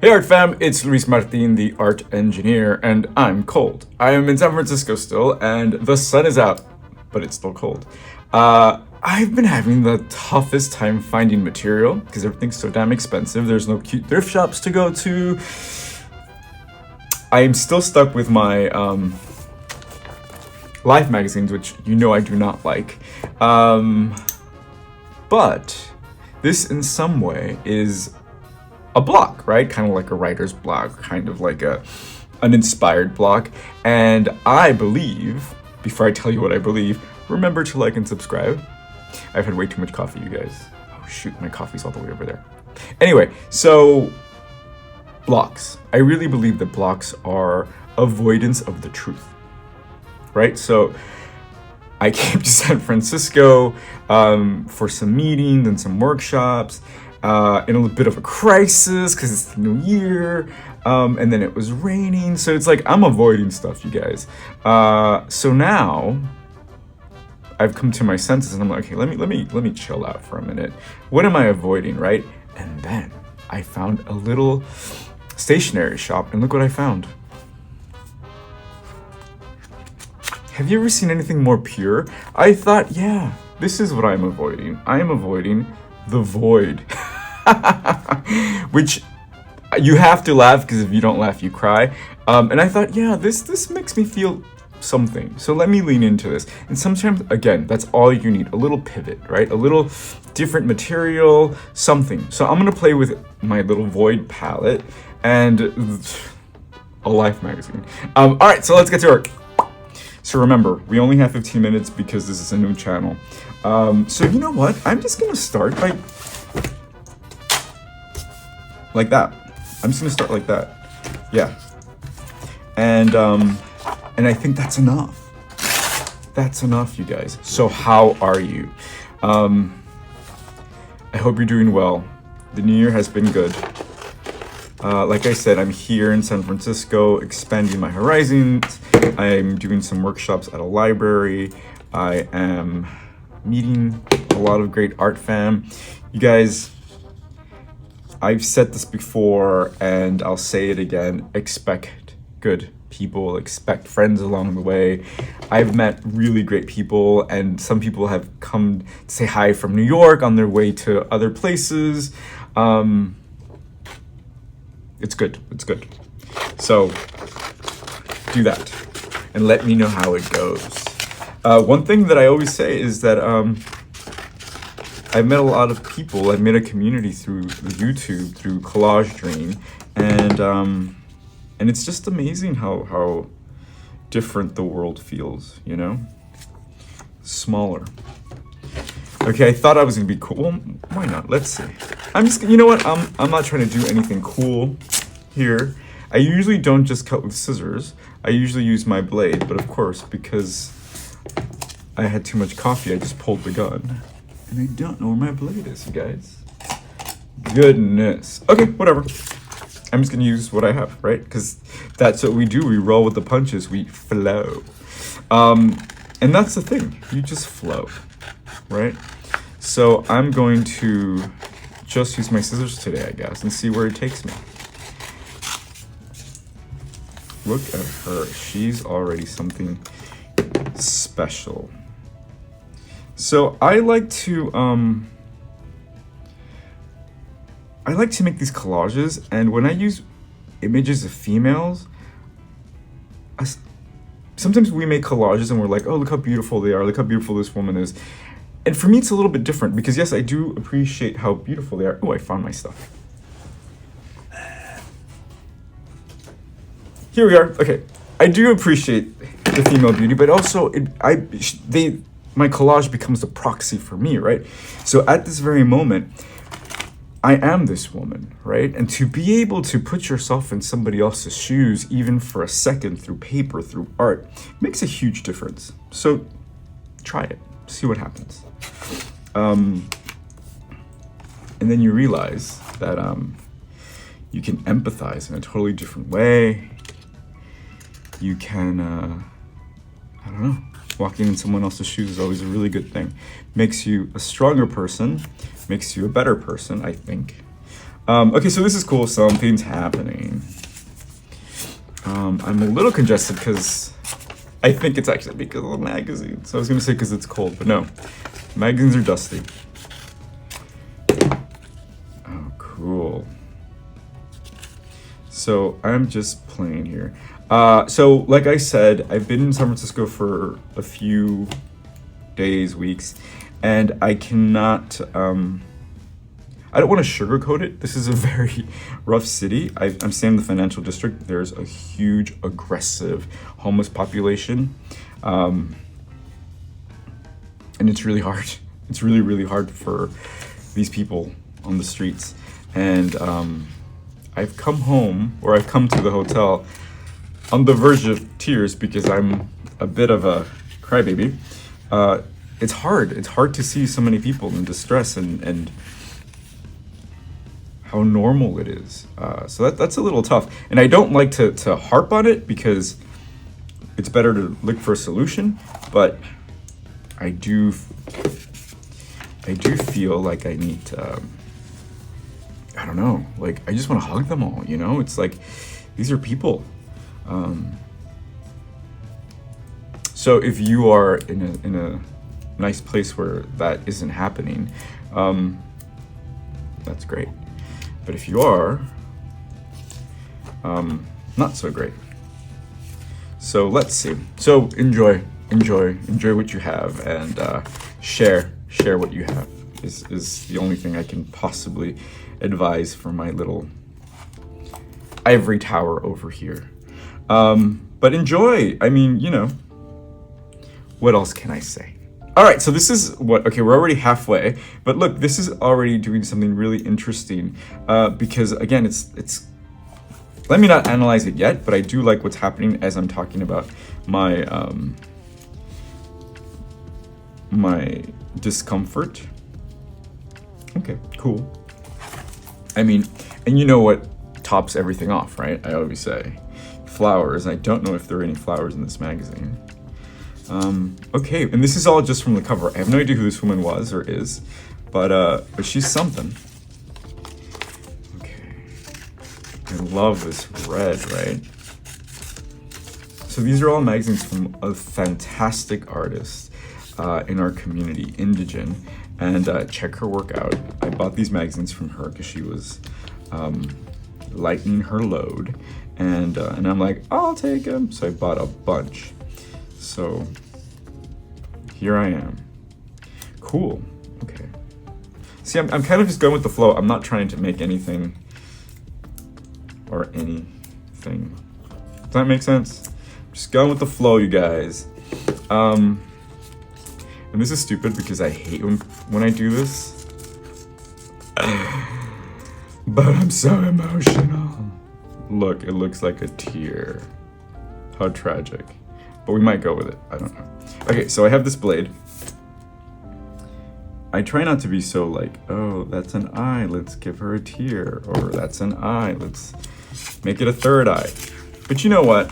Hey Art Fam, it's Luis Martin, the art engineer, and I'm cold. I am in San Francisco still, and the sun is out, but it's still cold. I've been having the toughest time finding material because everything's so damn expensive. There's no cute thrift shops to go to. I am still stuck with my Life magazines, which you know I do not like. But this in some way is a blog, right? Kind of like a writer's blog, kind of like an inspired blog. And I believe, before I tell you what I believe, remember to like and subscribe. I've had way too much coffee, you guys. Oh shoot, my coffee's all the way over there. Anyway, so blocks. I really believe that blocks are avoidance of the truth, right? So I came to San Francisco for some meetings and some workshops. In a bit of a crisis because it's the new year, and then it was raining, so it's like I'm avoiding stuff, you guys. So now I've come to my senses, and I'm like, okay, let me chill out for a minute. What am I avoiding, right? And then I found a little stationery shop, and look what I found. Have you ever seen anything more pure? I thought, yeah, this is what I'm avoiding. I am avoiding the void. Which you have to laugh because if you don't laugh, you cry. And I thought, yeah, this makes me feel something. So let me lean into this. And sometimes, again, that's all you need. A little pivot, right? A little different material, something. So I'm going to play with my little void palette and a Life magazine. All right, so let's get to work. So remember, we only have 15 minutes because this is a new channel. So you know what? I'm just going to start by like that. I'm just gonna start like that. Yeah. And I think that's enough. That's enough, you guys. So how are you? I hope you're doing well. The new year has been good. Like I said, I'm here in San Francisco, expanding my horizons. I'm doing some workshops at a library. I am meeting a lot of great art fam. You guys, I've said this before and I'll say it again, expect good people, expect friends along the way. I've met really great people and some people have come to say hi from New York on their way to other places. It's good, it's good. So do that and let me know how it goes. One thing that I always say is that I've met a lot of people. I've made a community through YouTube, through Collage Dream, and it's just amazing how different the world feels, you know? Smaller. Okay, I thought I was gonna be cool. Well, why not? Let's see. You know what? I'm not trying to do anything cool here. I usually don't just cut with scissors. I usually use my blade, but of course, because I had too much coffee, I just pulled the gun. And I don't know where my blade is, you guys. Goodness. Okay, whatever. I'm just gonna use what I have, right? Because that's what we do. We roll with the punches. We flow. And that's the thing. You just flow, right? So I'm going to just use my scissors today, I guess, and see where it takes me. Look at her. She's already something special. So I like to make these collages, and when I use images of females, sometimes we make collages and we're like, oh, look how beautiful they are, look how beautiful this woman is. And for me, it's a little bit different because yes, I do appreciate how beautiful they are. Oh, I found my stuff. Here we are. Okay, I do appreciate the female beauty, but also my collage becomes the proxy for me, right? So at this very moment, I am this woman, right? And to be able to put yourself in somebody else's shoes, even for a second, through paper, through art, makes a huge difference. So try it, see what happens. And then you realize that you can empathize in a totally different way. You can, I don't know, walking in someone else's shoes is always a really good thing. Makes you a stronger person, makes you a better person, I think. Okay, so this is cool. Something's happening. I'm a little congested because I think it's actually because of the magazine. So I was gonna say because it's cold, but no. Magazines are dusty. Oh, cool. So I'm just playing here. So like I said, I've been in San Francisco for a few days, weeks, and I cannot, I don't want to sugarcoat it. This is a very rough city. I'm staying in the financial district. There's a huge, aggressive homeless population. And it's really hard. It's really, really hard for these people on the streets. And I've come home, or I've come to the hotel on the verge of tears because I'm a bit of a crybaby. It's hard. It's hard to see so many people in distress and how normal it is. So that's a little tough. And I don't like to harp on it because it's better to look for a solution, but I do feel like I need to, I don't know, like I just want to hug them all, you know? It's like, these are people. So if you are in a nice place where that isn't happening, that's great. But if you are, not so great. So let's see. So enjoy what you have, and share what you have is the only thing I can possibly advise for my little ivory tower over here. But enjoy. I mean, you know, what else can I say? All right, so this is okay, we're already halfway, but look, this is already doing something really interesting, because again, it's, let me not analyze it yet, but I do like what's happening as I'm talking about my, my discomfort. Okay, cool. I mean, and you know what tops everything off, right? I always say flowers. I don't know if there are any flowers in this magazine. Okay, and this is all just from the cover. I have no idea who this woman was or is, but she's something. Okay, I love this red, right? So these are all magazines from a fantastic artist in our community, Indigen, and check her work out. I bought these magazines from her because she was lightening her load, and I'm like, I'll take them. So I bought a bunch. So here I am. Cool. Okay. See, I'm kind of just going with the flow. I'm not trying to make anything or anything. Does that make sense? Just going with the flow, you guys. And this is stupid because I hate when I do this. But I'm so emotional. Look, it looks like a tear. How tragic. But we might go with it. I don't know. Okay, so I have this blade. I try not to be so like, oh, that's an eye, let's give her a tear. Or that's an eye, let's make it a third eye. But you know what?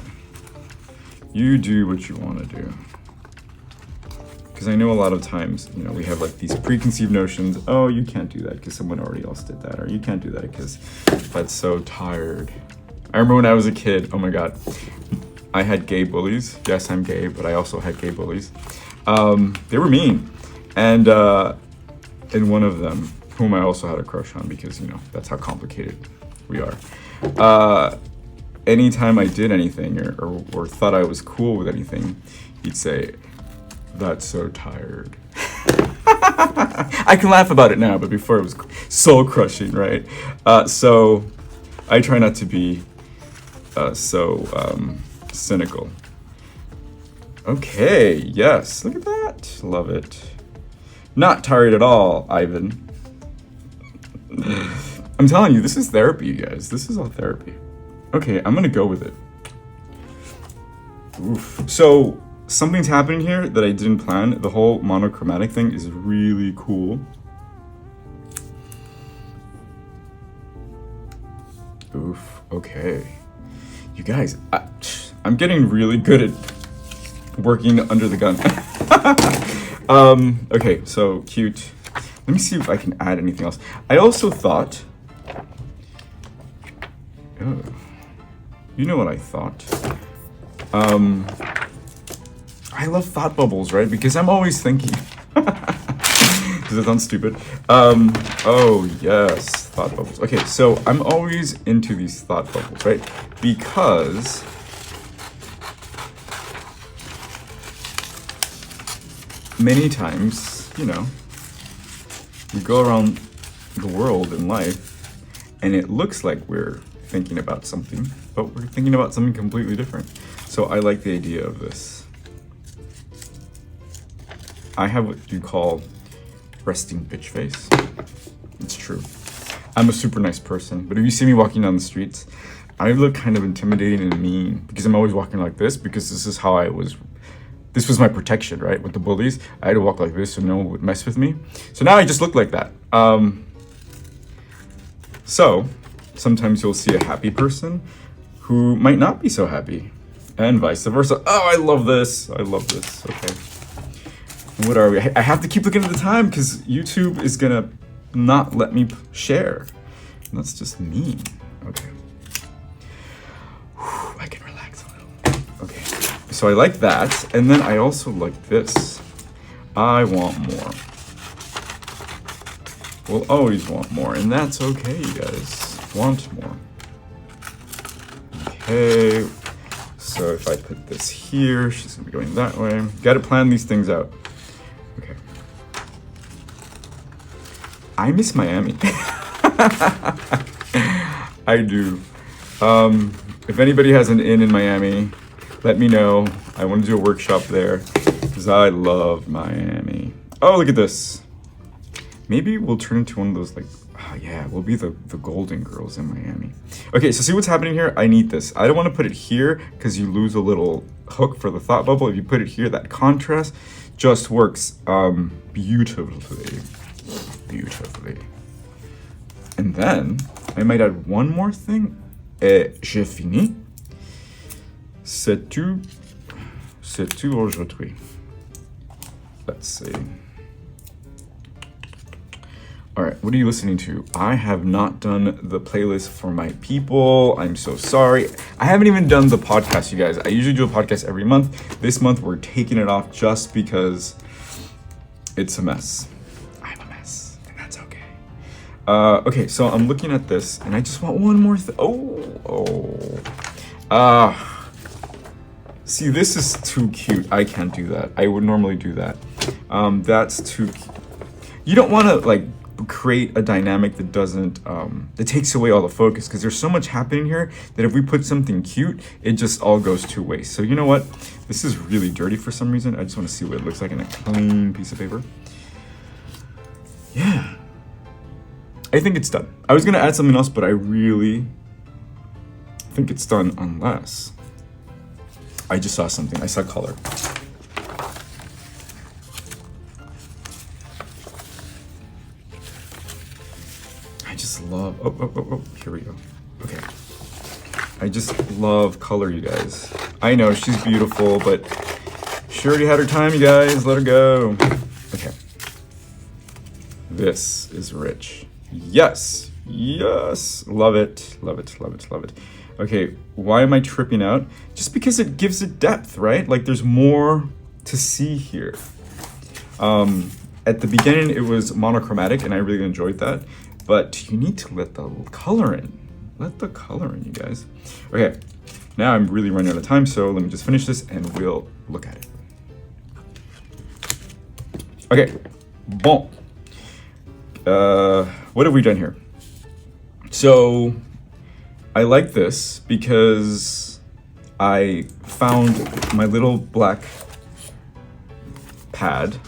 You do what you want to do. Because I know a lot of times, you know, we have like these preconceived notions. Oh, you can't do that because someone already else did that. Or you can't do that because that's so tired. I remember when I was a kid, oh my God. I had gay bullies. Yes, I'm gay, but I also had gay bullies. They were mean. And one of them, whom I also had a crush on because, you know, that's how complicated we are. Anytime I did anything or thought I was cool with anything, he'd say, that's so tired. I can laugh about it now, but before it was soul crushing, right? So I try not to be so cynical. Okay, yes, look at that. Love it. Not tired at all, Ivan. I'm telling you, this is therapy, you guys. This is all therapy. Okay, I'm gonna go with it. Oof. So, something's happening here that I didn't plan. The whole monochromatic thing is really cool. Oof, okay. You guys, I'm getting really good at working under the gun. Okay, so cute. Let me see if I can add anything else. I also thought Ugh. You know what I thought? I love thought bubbles, right? Because I'm always thinking. Does it sound stupid? Oh yes, thought bubbles. Okay, so I'm always into these thought bubbles, right? Because many times, you know, we go around the world in life and it looks like we're thinking about something, but we're thinking about something completely different. So I like the idea of this. I have what you call resting bitch face. It's true. I'm a super nice person, but if you see me walking down the streets, I look kind of intimidating and mean because I'm always walking like this because this is how I was. This was my protection, right? With the bullies, I had to walk like this so no one would mess with me. So now I just look like that. So sometimes you'll see a happy person who might not be so happy, and vice versa. Oh, I love this. I love this. Okay. What are we? I have to keep looking at the time because YouTube is gonna not let me share. And that's just mean. Okay. Whew, I can relax a little. Okay. So I like that, and then I also like this. I want more. We'll always want more, and that's okay, you guys. Want more. Okay. So if I put this here, she's gonna be going that way. Gotta plan these things out. Okay. I miss Miami. I do. If anybody has an inn in Miami, let me know. I want to do a workshop there because I love Miami. Oh, look at this. Maybe we'll turn into one of those, like, oh yeah, we'll be the Golden Girls in Miami. Okay, so see what's happening here? I need this. I don't want to put it here because you lose a little hook for the thought bubble. If you put it here, that contrast just works beautifully. Beautifully. And then I might add one more thing. Et j'ai fini. C'est tout aujourd'hui. Let's see. All right, what are you listening to? I have not done the playlist for my people. I'm so sorry. I haven't even done the podcast, you guys. I usually do a podcast every month. This month, we're taking it off just because it's a mess. I'm a mess, and that's okay. Okay, so I'm looking at this, and I just want one more thing. See, this is too cute. I can't do that. I would normally do that. That's too cute. You don't want to, like, create a dynamic that doesn't that takes away all the focus because there's so much happening here that if we put something cute, it just all goes to waste. So you know what, this is really dirty for some reason. I just want to see what it looks like in a clean piece of paper. Yeah, I think it's done. I was gonna add something else, but I really think it's done unless I just saw something. I saw color. Love, here we go. Okay. I just love color, you guys. I know she's beautiful, but she already had her time, you guys. Let her go. Okay. This is rich. Yes. Yes. Love it. Love it. Love it. Love it. Okay. Why am I tripping out? Just because it gives it depth, right? Like there's more to see here. At the beginning, it was monochromatic, and I really enjoyed that. But you need to let the color in. Let the color in, you guys. Okay, now I'm really running out of time, so let me just finish this and we'll look at it. Okay, bon. What have we done here? So, I like this because I found my little black pad,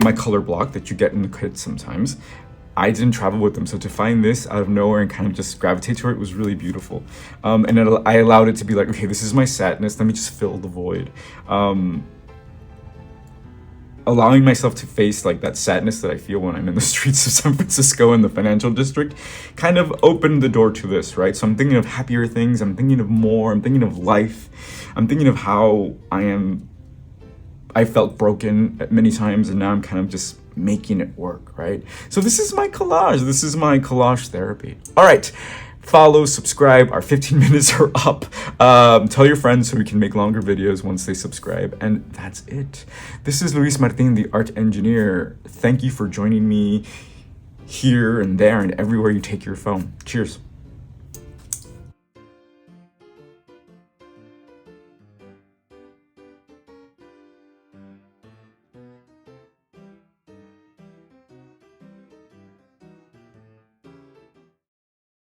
my color block that you get in the kit sometimes. I didn't travel with them, so to find this out of nowhere and kind of just gravitate to it was really beautiful. And I allowed it to be like, okay, this is my sadness, let me just fill the void. Allowing myself to face like that sadness that I feel when I'm in the streets of San Francisco in the financial district kind of opened the door to this, right? So I'm thinking of happier things, I'm thinking of more, I'm thinking of life, I'm thinking of how I felt broken many times, and now I'm kind of just making it work, right? So this is my collage. This is my collage therapy. All right. follow, subscribe. Our 15 minutes are up. Tell your friends so we can make longer videos once they subscribe. And that's it. This is Luis Martin, the art engineer. Thank you for joining me here and there and everywhere you take your phone. Cheers.